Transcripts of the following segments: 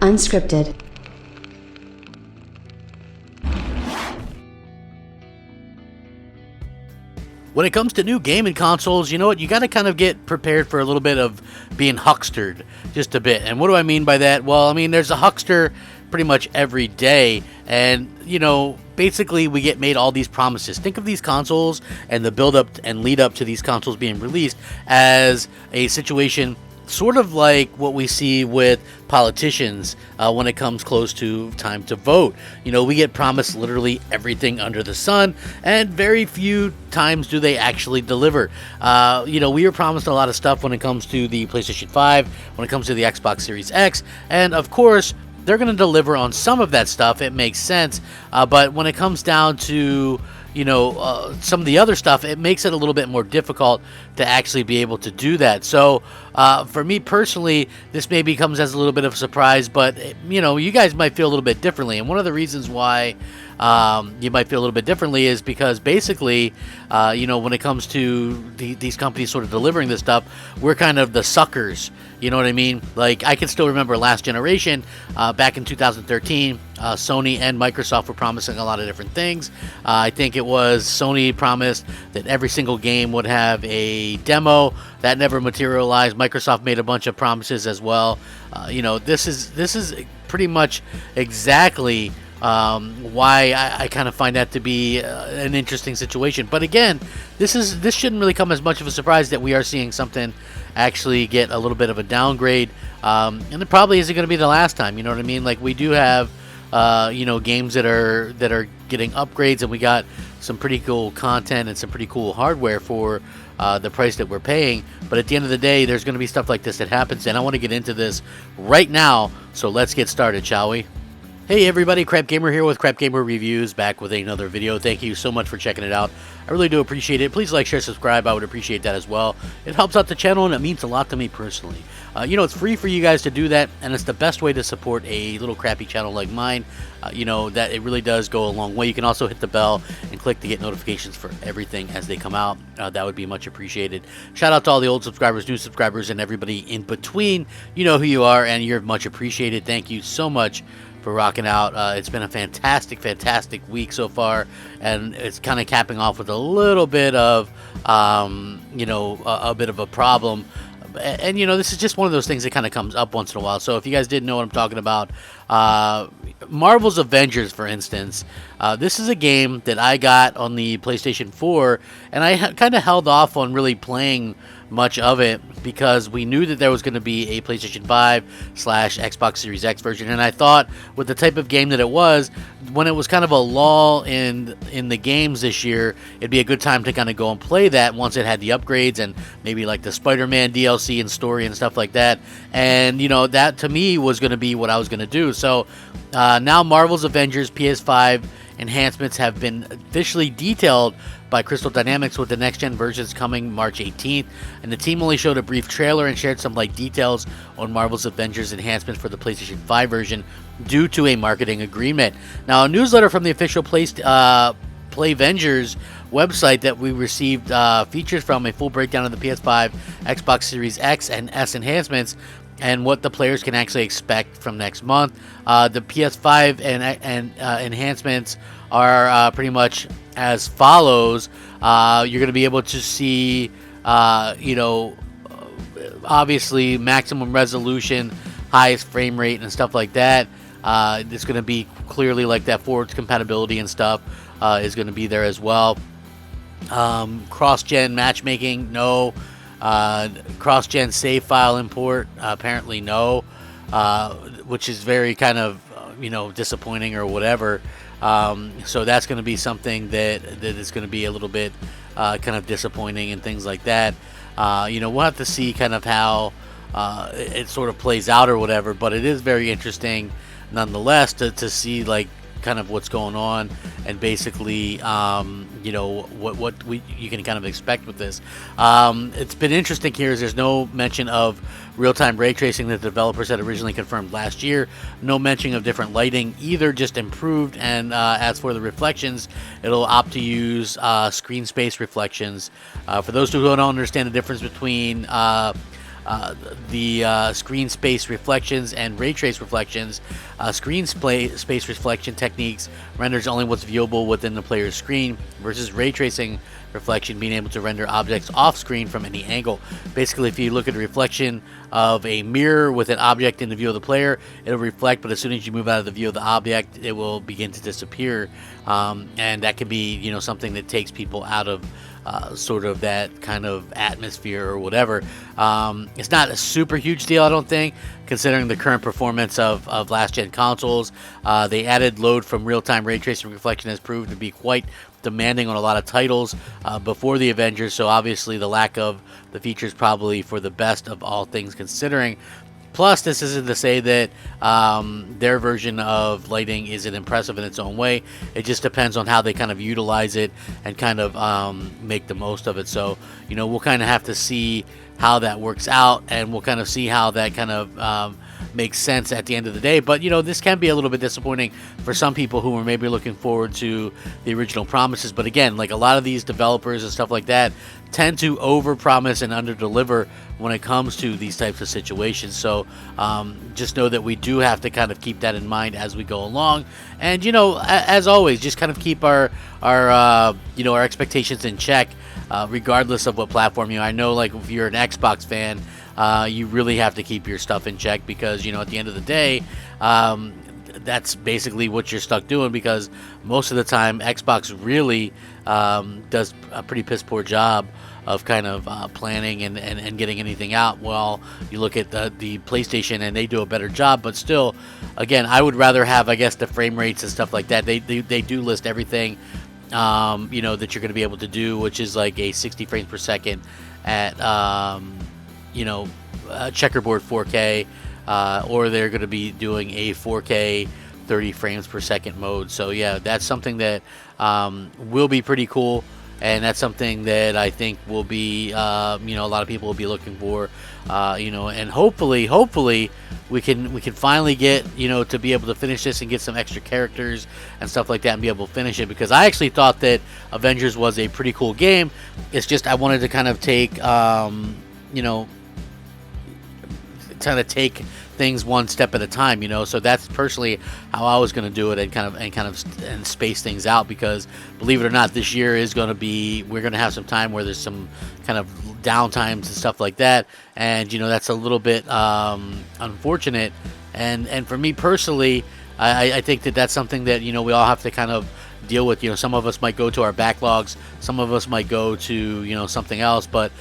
Unscripted. When it comes to new gaming consoles, you know what? You got to kind of get prepared for a little bit of being huckstered, just a bit. And what do I mean by that? Well, I mean, there's a huckster pretty much every day. And, you know, basically we get made all these promises. Think of these consoles and the build up and lead up to these consoles being released as a situation sort of like what we see with politicians when it comes close to time to vote. You know, we get promised literally everything under the sun, and very few times do they actually deliver. You know, we were promised a lot of stuff when it comes to the PlayStation 5, when it comes to the Xbox Series X, and of course, they're going to deliver on some of that stuff. It makes sense, but when it comes down to some of the other stuff, it makes it a little bit more difficult to actually be able to do that. So for me personally, this maybe comes as a little bit of a surprise, but you guys might feel a little bit differently. And one of the reasons why you might feel a little bit differently is because basically, when it comes to these companies sort of delivering this stuff, we're kind of the suckers. You know what I mean? Like, I can still remember last generation, back in 2013, Sony and Microsoft were promising a lot of different things. I think it was Sony promised that every single game would have a demo. That never materialized. Microsoft made a bunch of promises as well. This is pretty much exactly why I kind of find that to be an interesting situation. But again, this shouldn't really come as much of a surprise that we are seeing something actually get a little bit of a downgrade, and it probably isn't going to be the last time. You know what I mean? Like, we do have games that are getting upgrades, and we got some pretty cool content and some pretty cool hardware for the price that we're paying. But at the end of the day, there's going to be stuff like this that happens, and I want to get into this right now. So let's get started, shall we? Hey everybody, Crapgamer here with Crapgamer Reviews, back with another video. Thank you so much for checking it out. I really do appreciate it. Please like, share, subscribe. I would appreciate that as well. It helps out the channel, and it means a lot to me personally. It's free for you guys to do that, and it's the best way to support a little crappy channel like mine. That it really does go a long way. You can also hit the bell and click to get notifications for everything as they come out. That would be much appreciated. Shout out to all the old subscribers, new subscribers, and everybody in between. You know who you are, and you're much appreciated. Thank you so much for rocking out. It's been a fantastic week so far, and it's kind of capping off with a little bit of a bit of a problem. And this is just one of those things that kind of comes up once in a while. So if you guys didn't know what I'm talking about, Marvel's Avengers, for instance, this is a game that I got on the PlayStation 4, and I kind of held off on really playing much of it because we knew that there was going to be a PlayStation 5/Xbox Series X version, and I thought with the type of game that it was, when it was kind of a lull in the games this year, it'd be a good time to kind of go and play that once it had the upgrades and maybe like the Spider-Man DLC and story and stuff like that. And that to me was going to be what I was going to do. So now Marvel's Avengers PS5 enhancements have been officially detailed by Crystal Dynamics, with the next-gen versions coming March 18th, and the team only showed a brief trailer and shared some details on Marvel's Avengers enhancements for the PlayStation 5 version due to a marketing agreement. Now, a newsletter from the official PlayVengers website that we received features from a full breakdown of the PS5, Xbox Series X, and S enhancements, and what the players can actually expect from next month. The PS5 and enhancements are pretty much as follows. You're going to be able to see, obviously maximum resolution, highest frame rate, and stuff like that. It's going to be clearly like that forward compatibility and stuff is going to be there as well. Cross-gen matchmaking, no. Cross-gen save file import, apparently no, which is very kind of disappointing or whatever. So that's going to be something that is going to be a little bit kind of disappointing and things like that. We'll have to see kind of how it sort of plays out or whatever, but it is very interesting nonetheless to see kind of what's going on, and basically what you can kind of expect with this. It's been interesting here is there's no mention of real-time ray tracing that the developers had originally confirmed last year. No mention of different lighting either, just improved. And as for the reflections, it'll opt to use screen space reflections. For those who don't understand the difference between the screen space reflections and ray trace reflections. Space reflection techniques renders only what's viewable within the player's screen, versus ray tracing reflection being able to render objects off screen from any angle. Basically, if you look at a reflection of a mirror with an object in the view of the player, it'll reflect, but as soon as you move out of the view of the object, it will begin to disappear. And that can be, something that takes people out of sort of that kind of atmosphere or whatever. It's not a super huge deal, I don't think, considering the current performance of last-gen consoles. The added load from real-time ray tracing reflection has proved to be quite demanding on a lot of titles before the Avengers, so obviously the lack of the features probably for the best of all things considering. Plus, this isn't to say that their version of lighting isn't impressive in its own way. It just depends on how they kind of utilize it and kind of make the most of it. So, we'll kind of have to see how that works out, and we'll kind of see how that kind of makes sense at the end of the day. But, this can be a little bit disappointing for some people who were maybe looking forward to the original promises. But again, like a lot of these developers and stuff like that tend to over-promise and under-deliver when it comes to these types of situations. So just know that we do have to kind of keep that in mind as we go along. And, as always, just kind of keep our expectations in check, regardless of what platform I know, like if you're an Xbox fan, you really have to keep your stuff in check because, at the end of the day, that's basically what you're stuck doing, because most of the time Xbox really does a pretty piss poor job of kind of planning and getting anything out. Well, you look at the PlayStation and they do a better job, but still, again, I would rather have, I guess, the frame rates and stuff like that. They do list everything that you're going to be able to do, which is like a 60 frames per second at checkerboard 4K, or they're going to be doing a 4K 30 frames per second mode. So yeah, that's something that will be pretty cool, and that's something that I think will be a lot of people will be looking for, and hopefully we can finally get to be able to finish this and get some extra characters and stuff like that and be able to finish it, because I actually thought that Avengers was a pretty cool game. It's just I wanted to kind of take things one step at a time, so that's personally how I was going to do it, and kind of space things out, because believe it or not, this year is going to be, we're going to have some time where there's some kind of downtimes and stuff like that, and that's a little bit unfortunate, and for me personally, I think that that's something that we all have to kind of deal with. Some of us might go to our backlogs, some of us might go to something else, but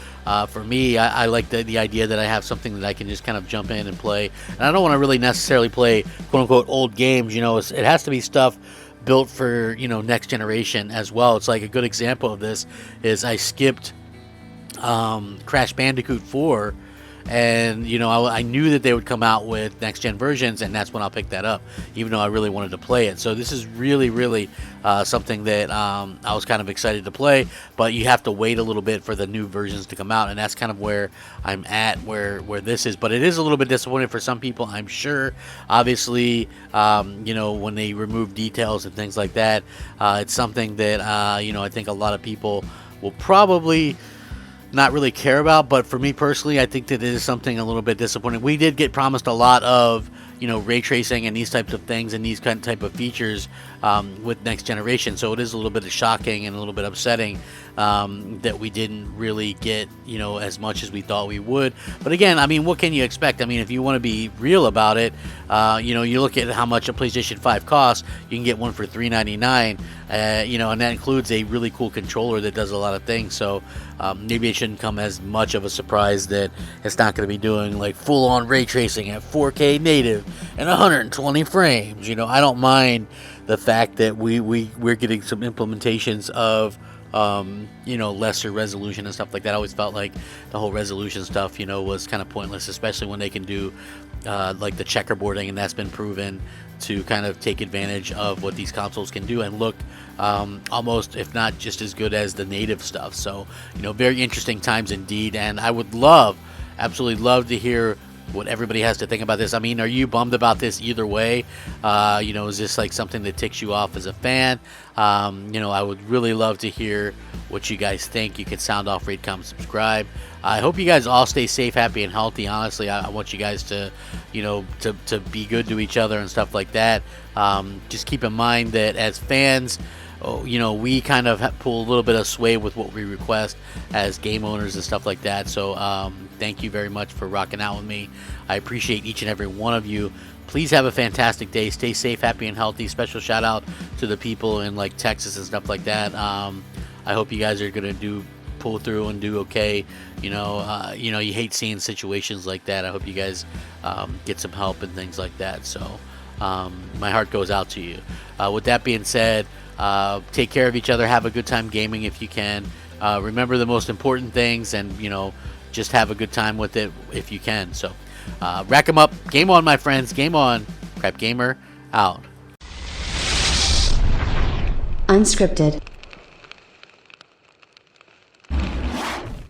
for me, I like the idea that I have something that I can just kind of jump in and play. And I don't want to really necessarily play quote unquote old games. It has to be stuff built for next generation as well. It's like a good example of this is I skipped Crash Bandicoot 4, and I knew that they would come out with next gen versions, and that's when I'll pick that up, even though I really wanted to play it. So this is really something that I was kind of excited to play, but you have to wait a little bit for the new versions to come out, and that's kind of where I'm at, where this is. But it is a little bit disappointing for some people, I'm sure. Obviously, when they remove details and things like that, it's something that I think a lot of people will probably not really care about. But for me personally, I think that it is something a little bit disappointing. We did get promised a lot of ray tracing and these types of things and these type of features with next generation, so it is a little bit shocking and a little bit upsetting that we didn't really get as much as we thought we would. But again, I mean, what can you expect? I mean, if you want to be real about it, you look at how much a PlayStation 5 costs. You can get one for $399, and that includes a really cool controller that does a lot of things. So maybe it shouldn't come as much of a surprise that it's not going to be doing like full-on ray tracing at 4K native and 120 frames. I don't mind the fact that we're getting some implementations of lesser resolution and stuff like that. I always felt like the whole resolution stuff was kind of pointless, especially when they can do like the checkerboarding, and that's been proven to kind of take advantage of what these consoles can do and look almost, if not just as good as the native stuff. So very interesting times indeed, and I would absolutely love to hear what everybody has to think about this. I mean, are you bummed about this either way? Is this like something that ticks you off as a fan? I would really love to hear what you guys think. You can sound off, rate, comment, subscribe. I hope you guys all stay safe, happy, and healthy. Honestly, I want you guys to, to be good to each other and stuff like that. Just keep in mind that as fans, we kind of pull a little bit of sway with what we request as game owners and stuff like that. So thank you very much for rocking out with me. I appreciate each and every one of you. Please have a fantastic day. Stay safe, happy, and healthy. Special shout out to the people in like Texas and stuff like that. I hope you guys are gonna pull through and do okay. You hate seeing situations like that. I hope you guys get some help and things like that. So my heart goes out to you. With that being said, take care of each other. Have a good time gaming if you can. Remember the most important things, and just have a good time with it if you can. So rack 'em up. Game on, my friends. Game on. Crapgamer out. Unscripted.